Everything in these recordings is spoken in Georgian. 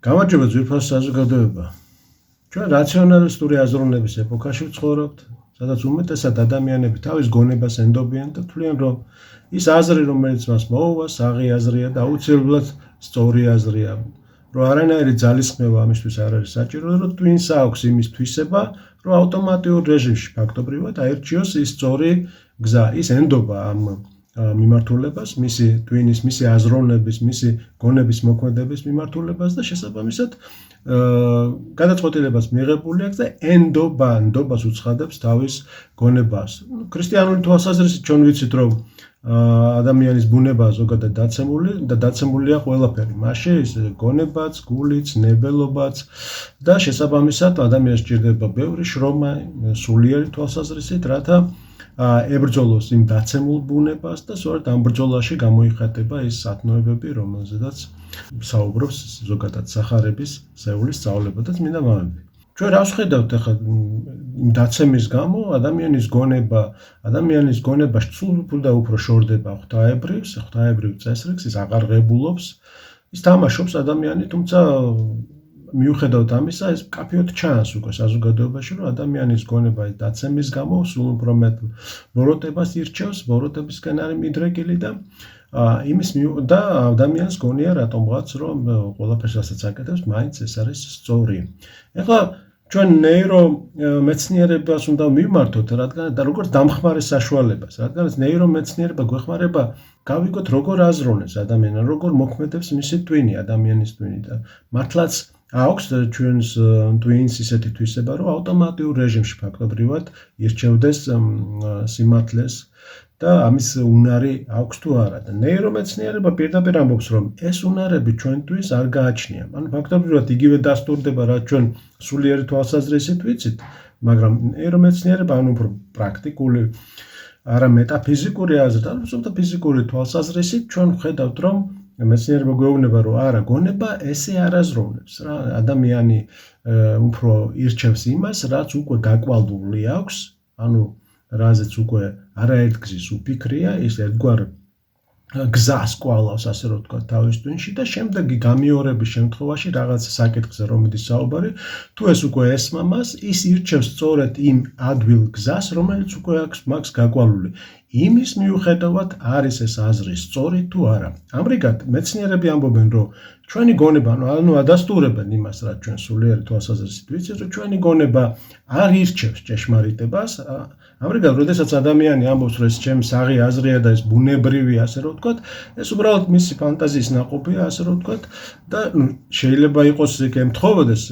გამარჯობა ძვირფას საზოგადოება. ჩვენ რაციონალისტური აზროვნების ეპოქაში ვცხოვრობთ, სადაც უმეტესად ადამიანები თავის გონებას ენდობიან და თვლიან, რომ ის აზრი, რომელიც მას მოუვა, საღი აზრია და აუცილებლად სწორი აზრია, რომ არანაირი ძალისხმევა ამისთვის არ არის საჭირო, რომ twins აქვს იმის თვისება, რომ ავტომატიურ რეჟიმში ფაქტობრივად აირჩიოს ის სწორი გზა, ის ენდობა ამ მიმართულებას, მისი twinis, მისი აზროვნების, მისი გონების მოქმედების მიმართულებას და შესაბამისად გადაწყვეტილებას მიღებული აქვს და ენდობას უცხადებს თავის გონებას. ქრისტიანული თვალსაზრისით ჩვენ ვიცით, რომ ადამიანის ბუნება ზოგადად დაცემულია ყველაფერი, მასში ის გონებაც, გულიც, ნებელობაც და შესაბამისად ადამიანს სჭირდება ბევრი შრომა, სულიერი თვალსაზრისით, რათა ებრძოლოს იმ დაცემულ ბუნებას და სწორედ ამ ბრძოლაში გამოიხატება ის სათნოებები, რომელზედაც საუბრობს ზოგადად სახარების სეულის სწავლება და წმინდა მამები. ჩვენ რას ხედავთ ახლა იმ დაცემის გამო ადამიანის გონება სულ და უფრო შორდება ღვთაებრივ წესრიგს, ის აღარ ღებულობს, ის თამაშობს ადამიანი, თუმცა მიუხედავად ამისა, ეს მკაფიოდ ჩანს უკვე საზოგადოებაში, რომ ადამიანის გონება ის დაცემის გამო სულ უფრო მეტ ბოროტებას ირჩევს, ბოროტებისკენ არის მიდრეკილი და და ადამიანს გონია რატომღაც, რომ ყველაფერს რასაც აკეთებს, მაინც ეს არის სწორი. ეხლა ჩვენ ნეირომეცნიერებას უნდა მივმართოთ, რადგან და როგორც დამხმარე საშუალებას, რადგანაც ნეირომეცნიერება გვეხმარება გავიგოთ, როგორ აზროვნებს ადამიანი, როგორ მოქმედებს მისი twini, ადამიანის twini და მართლაც აქვს ჩვენს twins ისეთი თვისება, რომ ავტომატიურ რეჟიმში ფაქტობრივად ირჩევდეს სიმართლეს და ამის უნარი აქვს თუ არა. და ნეირომეცნიერება პირდაპირ ამბობს, რომ ეს უნარები ჩვენთვის არ გააჩნია. ანუ ფაქტობრივად იგივე დასტურდება, რაც ჩვენ სულიერი თვალსაზრისით ვიცით, მაგრამ ნეირომეცნიერება ანუ უფრო პრაქტიკული, არა მეტაფიზიკური აზრით, არამედ ფიზიკური თვალსაზრისით ჩვენ ვხედავთ, რომ მეცნიერება გვეუბნება, რომ არა, გონება ესე არ აზროვნებს რა, ადამიანი უფრო ირჩევს იმას, რაც უკვე გაკვალდული აქვს, ანუ რაზეც უკვე არაერთგზის უფიქრია, ის ერთგვარ გზას კვალავს, ასე რომ ვთქვათ, თავის twinში და შემდეგი გამიორების შემთხვევაში რაღაც საკითხზე რომ მიდის საუბარი, თუ ეს უკვე ესმა მას, ის ირჩევს სწორედ იმ ადვილ გზას, რომელიც უკვე აქვს მაგს გაკვალული. იმის მიუხედავად არის ეს აზრი სწორი თუ არა. ამრიგად მეცნიერები ამბობენ, რომ ჩვენი გონება, ანუ ადასტურებენ იმას, რაც ჩვენ სულიერი თვალსაზრისით ვიცით, რომ ჩვენი გონება არ ირჩევს ჭეშმარიტებას. ამრიგად, როდესაც ადამიანი ამბობს, რომ ეს ჩემი საღი აზრია და ეს ბუნებრივია, ასე რომ ვთქვათ, ეს უბრალოდ მისი ფანტაზიის ნაყოფია, ასე რომ ვთქვათ, და შეიძლება იყოს იქ ემთხოვოდეს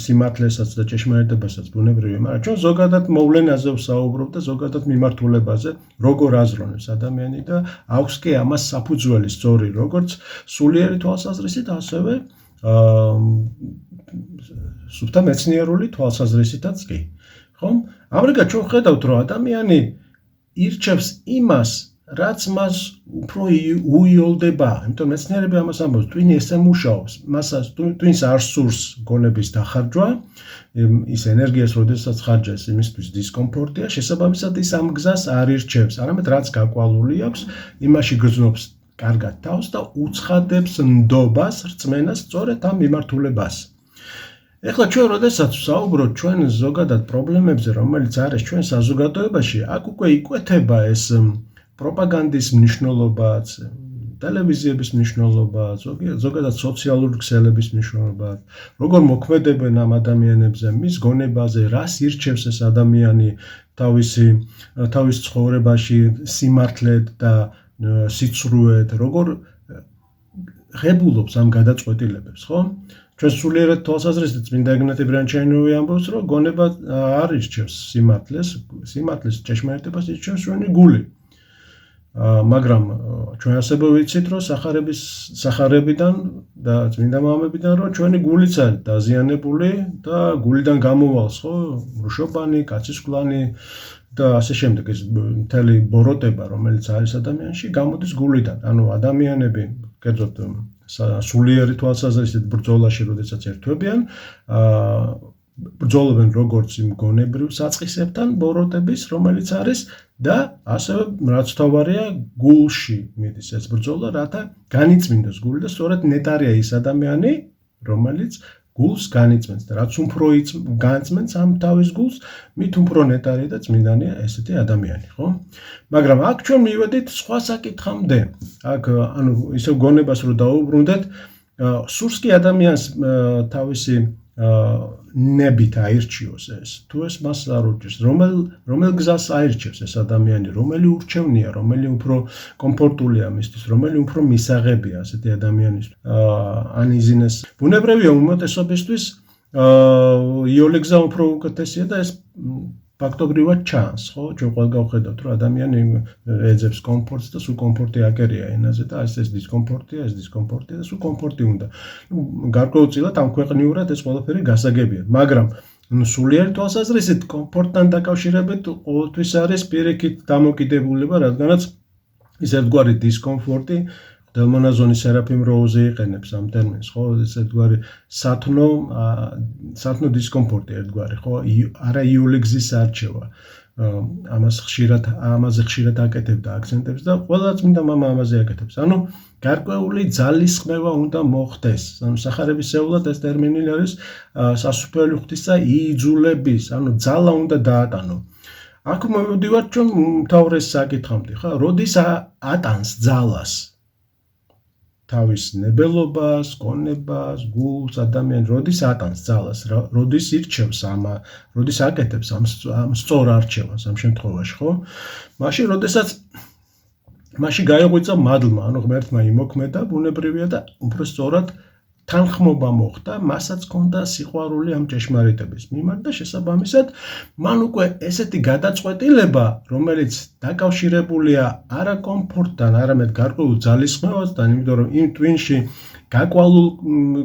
სიმართლესაც და ჭეშმარიტებასაც ბუნებრივია, მაგრამ ჩვენ ზოგადად მოვლენაზე ვსაუბრობ და ზოგადად მიმართულებაზე, როგორ აზროვნებს ადამიანი და აქვს კი ამას საფუძველი სწორი, როგორც სულიერი თვალსაზრისით, ასევე სუფთა მეცნიერული თვალსაზრისითაც კი. ხომ? ამრიგად ჩვენ ვხედავთ, რომ ადამიანი ირჩევს იმას, რაც მას უფრო უიოლდება. იმიტომ მეცნიერები ამას ამბობს, twini ესე მუშაობს, მასაც twins არ სურს გონების დახარჯვა, ის ენერგიას, როდესაც ხარჯავს, იმისთვის დისკომფორტია, შესაბამისად ის ამ გზას არ ირჩევს, არამედ რაც გაკვალული აქვს, იმაში გრძნობს კარგად თავს და უცხადებს ნდობას, რწმენას სწორედ ამ მიმართულებას. ეხლა ჩვენ როდესაც ვსაუბრობთ ჩვენ ზოგადად პრობლემებზე, რომელიც არის ჩვენ საზოგადოებაში, აქ უკვე იკვეთება ეს პროპაგანდის მნიშვნელობაც, ტელევიზიების მნიშვნელობა, ზოგადად სოციალური ქსელების მნიშვნელობა, როგორ მოქმედებენ ამ ადამიანებზე, მის გონებაზე, რას ირჩევს ეს ადამიანი თავის ცხოვრებაში სიმართლედ და სიცრუედ, როგორ ღებულობს ამ გადაწყვეტილებებს, ხო? ჩვენ სულიერად თვალსაზრისით წმინდა ეგნატე ბრანჩაინოვი ამბობს, რომ გონება არ ირჩევს სიმართლეს ჭეშმარიტებას ირჩევს ჩვენი გული. მაგრამ ჩვენ ასევე ვიცით, რომ სახარებიდან და წმინდა მამებიდან, რომ ჩვენი გულიც არის დაზიანებული და გულიდან გამოვალს, ხო, მრუშობანი, კაცისკვლანი და ასე შემდეგ, ეს მთელი ბოროტება, რომელიც არის ადამიანში, გამოდის გულიდან. ანუ ადამიანები, კერძოდ სულიერი თვალსაზრისით ბრძოლაში, როდესაც ერთვებიან, ბრძოლობენ როგორც იმ გონებრივ საწყისებთან ბოროტების, რომელიც არის და ასევე რაც თავარია გულში მიდის ეს ბრძოლა, რათა განიწმინდოს გული და სწორედ ნეტარია ის ადამიანი, რომელიც გულს განიწმენს და რაც უფრო განწმენს ამ თავის გულს, მით უფრო ნეტარი და წმინდანია ესეთი ადამიანი, ხო? მაგრამ აქ ჩვენ მივედით სხვა საკითხამდე. აქ ანუ ისევ გონებას რო დაუბრუნდეთ, სურს კი ადამიანს თავისი ნებით აირჩიოს ეს. თუ ეს მას არ ურჩევს, რომელ გზას აირჩევს ეს ადამიანი, რომელი ურჩევნია, რომელი უფრო კომფორტულია მისთვის, რომელი უფრო მისაღებია ასეთი ადამიანისთვის. ანიზინეს ბუნებრივია უმეტესობისთვის იოლი გზა უფრო უკეთესია და ეს ფაქტობრივად ჩანს, ხო? ჩვენ ყველგან გავხედავთ, რომ ადამიანი ეძებს კომფორტს და სულ კომფორტი აკერია ენაზე და ეს დისკომფორტია და სულ კომფორტი უნდა. გარკვეულწილად ამ ქვეყნიურად ეს ყველაფერი გასაგებია, მაგრამ სულიერი თვალსაზრისით კომფორტთან დაკავშირებით ყოველთვის არის პირიქით დამოკიდებულება, რადგანაც ის ერთგვარი დისკომფორტი დელმონაზონი სერაფიმ როუზი იყენებს ამ ტერმინს, ხო? ეს ერთგვარი სათნო დისკომფორტი ერთგვარი, ხო? არა იული გზის არჩევა. ამაზე ხშირად აკეთებდა აქცენტებს და ყველა წმინდა მამა ამაზე აკეთებს. ანუ გარკვეული ძალისხმევა უნდა მოხდეს. ანუ სახარებისეულად ეს ტერმინი არის სასופელი ღვთისა იძულების, ანუ ძალა უნდა დაატანო. აქ მოვიდივართ ჩვენ უმთავრეს საკითხამდე, ხო? როდის ატანს ძალას? თავის ნებელობას, გონებას, გულს, ადამიანი როდის ატანს ძალას, როდის ირჩევს როდის აკეთებს ამ სწორ არჩევას ამ შემთხვევაში, ხო? მაშინ გაიღვიძა მადლმა, ანუ ღმერთმა იმოქმედა, ბუნებრივია და უფრო სწორად თანხმობა მოხდა, მასაც ჰქონდა სიყვარული ამ ჭეშმარიტების მიმართ და შესაბამისად მან უკვე ესეთი გადაწყვეტილება, რომელიც დაკავშირებულია არა კომფორტთან, არამედ გარკვეულ ძალისხმევასთან, იმიტომ რომ იმ ტვინში გაკვალულ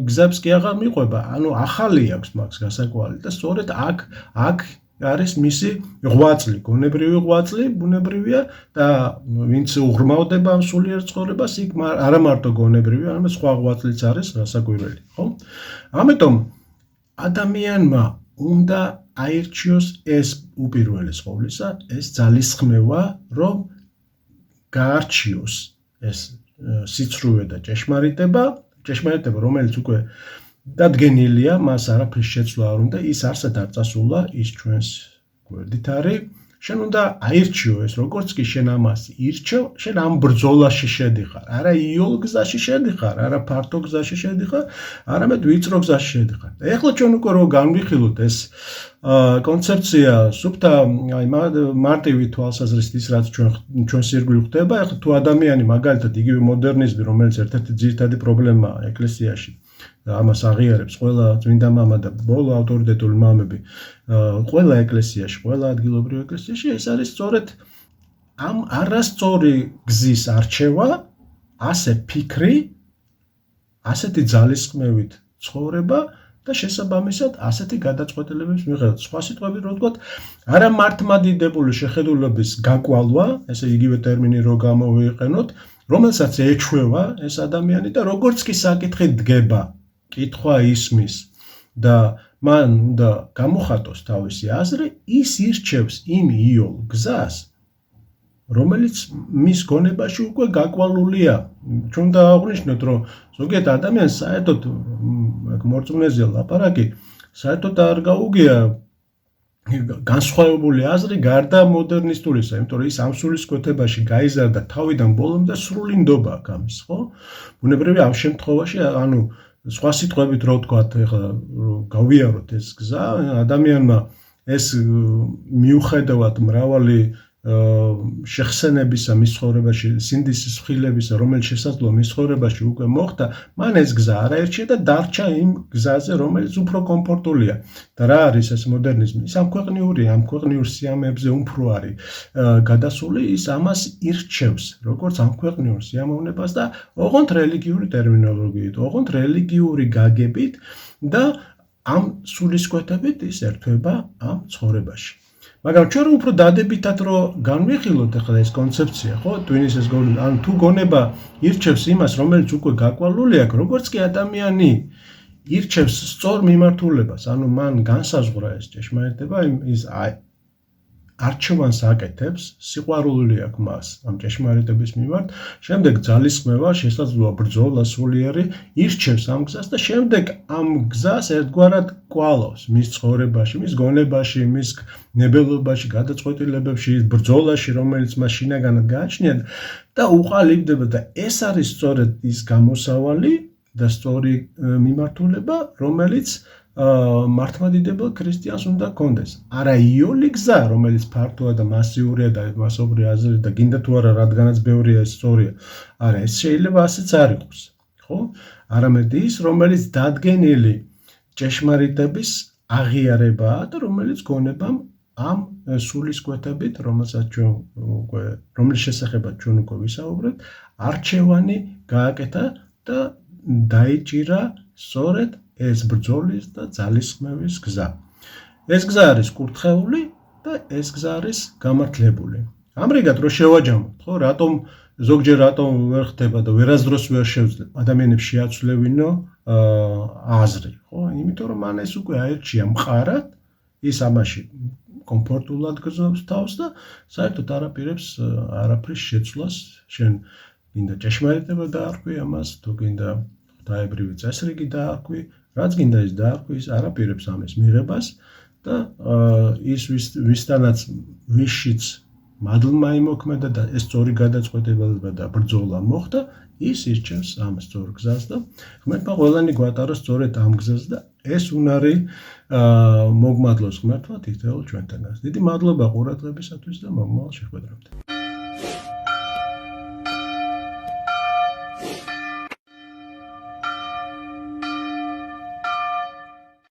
გზებს კი აღარ მიყვება, ანუ ახალი აქვს მაგს გასაკვალი და სწორედ აქ არის მისი ღვაწლი, გონებრივი ღვაწლი, ბუნებრივია და ვინც უღრმავდება ამ სულიერ ცხოვრებას, იქ არა მარტო გონებრივი, არამედ სხვა ღვაწლიც არის გასაკვირველი, ხო? ამიტომ ადამიანმა უნდა აირჩიოს ეს უპირველეს ყოვლისა, ეს ძალისხმევა, რომ გაარჩიოს ეს სიცრუე და ჭეშმარიტება, რომელიც უკვე დადგენილია, მას არაფრის შეცვლა არ უნდა, ის არსად არ წასულა, ის ჩვენს გვერდით არის. შენ უნდა აირჩიო ეს, როგორც კი შენ ამას ირჩევ, შენ ამ ბრძოლაში შედიხარ. არა იოლ გზაში შედიხარ, არა ფართო გზაში შედიხარ, არამედ ვიწრო გზაში შედიხარ. ეხლა ჩვენ უკვე რო განვიხილოთ ეს კონცეფცია სუფთა მარტივი თვალსაზრისით ის რაც ჩვენს ირგვლივ ხდება, ეხლა თუ ადამიანი მაგალითად იგივე მოდერნიზმი, რომელიც ერთ-ერთი ძირითადი პრობლემაა ეკლესიაში, ამას აღიარებს ყველა წმინდა მამა და ბოლო ავტორიტეტული მამები, ყველა ეკლესიაში, ყველა ადგილობრივ ეკლესიაში ეს არის სწორედ ამ არასწორი გზის არჩევა, ასე ფიქრი, ასეთი ძალისხმევით ცხოვრება და შესაბამისად ასეთი გადაწყვეტილებების მიღება. სხვა სიტყვებით რო ვთქვათ, არა მართლმადიდებული შეხედულების გაკვალვა, ესე იგივე ტერმინი რო გამოვიყენოთ, რომელსაც ეჩვევა ეს ადამიანი და როგორც კი საკითხი დგება, კითხვა ისმის და მან უნდა გამოხატოს თავისი აზრი, ის ირჩევს იმ იოლ გზას, რომელიც მის გონებაში უკვე გაკვალულია. ჩვენ დავაღვნიშნოთ, რომ ზოგიერთ ადამიანს საერთოდ მორწმუნეზე ლაპარაკი, საერთოდ არ გაუგია განსხვავებული აზრი გარდა მოდერნისტულისა, იმიტომ რომ ის ამ სულისკვეთებაში გაიზარდა თავიდან ბოლომდე და სრული ნდობა აქვს ამის, ხო? ბუნებრივია ამ შემთხვევაში, ანუ სხვა სიტყვებით რო ვთქვათ, ეხლა გავიაროთ ეს გზა, ადამიანმა ეს მიუხედავად მრავალი შეხსენებისა მის ცხოვრებაში, სინდისის ხილებისა, რომელიც შესაძლოა მის ცხოვრებაში უკვე მოხდა, მან ეს გზა არ აირჩია და დარჩა იმ გზაზე, რომელიც უფრო კომფორტულია. და რა არის ეს მოდერნიზმი? ის ამ ქვეყნიურ სიამეებზე უფრო არის გადასული, ის ამას ირჩევს, როგორც ამ ქვეყნიურ სიამოვნებას და ოღონდ რელიგიური ტერმინოლოგიით, ოღონდ რელიგიური გაგებით და ამ სულისკვეთებით ის ერთვება ამ ცხოვრებაში. მაგრამ ჩვენ უფრო დადებითად რო განვიხილოთ ახლა ეს კონცეფცია, ხო? ტვინის ეს გონება, ანუ თუ გონება ირჩევს იმას, რომელიც უკვე გაკვალული აქვს, როგორც კი ადამიანი ირჩევს სწორ მიმართულებას, ანუ მან განსაზღვრა ეს ჭეშმარიტება, ის არჩევანს აკეთებს, სიყვარული აქვს მას ამ ჭეშმარიტების მიმართ, შემდეგ ძალისხმევა, შესაძლოა ბრძოლა სულიერი, ირჩევს ამ გზას და შემდეგ ამ გზას ერთგვარად კვალავს მის ცხოვრებაში, მის გონებაში, მის ნებელობაში, გადაწყვეტილებებში, ბრძოლაში, რომელიც მას შინაგანად გააჩნია და უყალიბდება და ეს არის სწორედ ის გამოსავალი და სწორი მიმართულება, რომელიც მართლმადიდებელ ქრისტიანს უნდა კონდეს. არა იული გზა, რომელიც ფართოა და მასიურია და მასობრივი აზრი და გინდა თუ არა, რადგანაც ბევრია ეს სწორია. არა, ეს შეიძლება ასეც არ იყოს, ხო? არამედ ის, რომელიც დადგენილი ჭეშმარიტების აღიარებაა და რომელიც გონებამ ამ სულისკვეთებით, რომლის შესახებაც ჩვენ უკვე ვისაუბრეთ, არჩევანი გააკეთა და დაიჭირა სწორედ ეს ბრძოლის და ძალისხმევის გზა. ეს გზა არის კურთხეული და ეს გზა არის გამართლებული. ამრიგად რო შევაჯამოთ, ხო, ზოგჯერ რატომ ვერ ხდება და ვერასდროს ვერ შევძლებ ადამიანებს შეაცვლევინო აზრი, ხო? იმიტომ რომ მან ეს უკვე აერჩია მყარად, ის ამაში კომფორტულად გრძნობს თავს და საერთოდ არაპირებს არაფრის შეცვლას, შენ გინდა ჭეშმარიტება დაარქვი ამას, თუ გინდა ღვთაებრივი წესრიგი დაარქვი, რაც გინდა ის დაარქვი, ის არაპირებს ამის მიღებას და ის ვისთანაც ვისშიც მადლმა იმოქმედა და ეს სწორი გადაწყვეტილება და ბრძოლა მოხდა, ის ირჩევს ამ სწორ გზას და ღმერთმა ყველანი გვატარა სწორედ ამ გზას და ეს უნარი მოგმადლოს ღმერთმა თითოეულ ჩვენთანაც. დიდი მადლობა ყურადღებისათვის და მომავალ შეხვედრამდე.